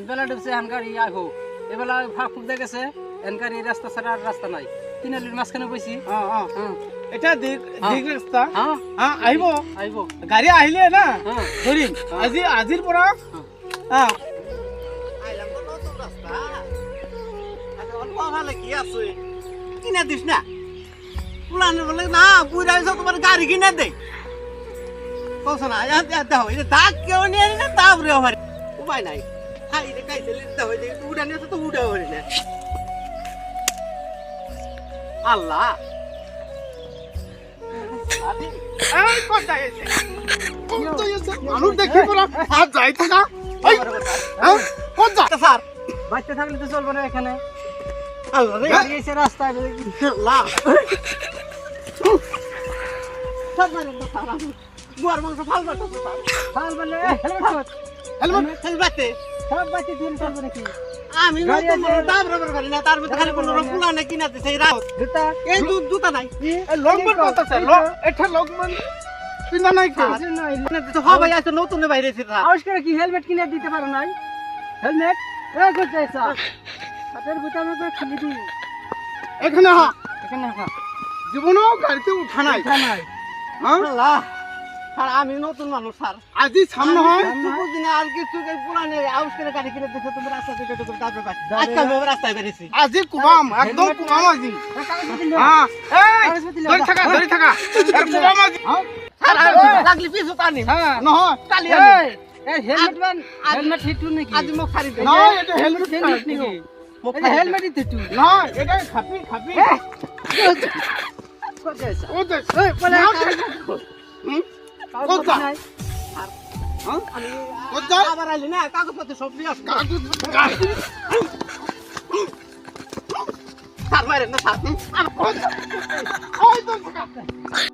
বেলা ডুবছে হানকারি আইবো এবেলা ফাঁক ফুক দিয়ে গেছে এনকারি রাস্তা ছাড়া আর রাস্তা নাই তিনালির মাঝখানে বইছি এটা দিক রাস্তা হ্যাঁ আহিব আইবো গাড়ী আহিলে না হ্যাঁ ধৰিম আজিৰ পৰা আইলাম তো নতুন রাস্তা আচ্ছা অল্প ভালো কি আছে কিনে দিস না পুরানো বলে না বুড়া হয়েছে তোমার গাড়ি কিনে দে কস না দেখো এটা দাগ কেউ নিয়ে না তারপরে আমার উপায় নাই খাই রে খাইতে লিখতে হয় যে উড়া নিয়ে তো উড়া হরি না আল্লাহ এই ক'ত যাই আছে ক'ত যাই আছে মানুহ দেখি পৰা হাত যাই থাকা এই ক'ত যা স্যার বাচ্চা থাকলে তো চলবে না এখানে আল্লাহ রে গাড়ি এসে রাস্তায় আল্লাহ সব মানে তো স্যার বুয়ার মাংস ফাল বাটো স্যার ফাল বলে হেলমেট হেলমেট হেলমেটে সব বাচ্চা দিয়ে চলবে নাকি আমি নতুন দাম রবার করি না তার মধ্যে খালি কোনো পুলা না কিনাতে সেই রাত জুতা এই জুতা নাই এই লগমন ক'ত আছে এটা লগমন পিন্ধা নাই কিয় তো হবে আছে নতুন বাইরে ছিল আবিষ্কার কি হেলমেট কিনে দিতে পারো নাই হেলমেট এ করতে এসা হাতের বোতামে করে খুলে দি এখানে হা এখানে হা জীবনও গাড়িতে উঠা নাই নাই হ্যাঁ আল্লাহ স্যার আমি নতুন মানুষ স্যার আজি সাম নহয় দুদিনে আর কিছু পুরানে আবিষ্কার গাড়ি কিনে দিতে তুমি রাস্তা থেকে করে দাঁড়াবে আজকে আমি রাস্তায় বেরিয়েছি আজি কুবাম একদম কুবাম আজি হ্যাঁ এই ধরি থাকা আর কুবাম আজি স্যার লাগলি পিছু টানি হ্যাঁ নহয় কালি আমি এই হেলমেট হিটু নাকি আজ মুখ খারি দে নহয় এটা হেলমেট হেলমেট নাকি এই হেলমেট হিটু নহয় এটা খাপি খাপি করতে এসা ও দেখ এই বলে কোন যা নাই হ্যাঁ আমি কোন যা আবার আইলি না কাগজপত্র সব নিয়ে আসবো কাগজ স্যার মারেন না স্যার কোন যা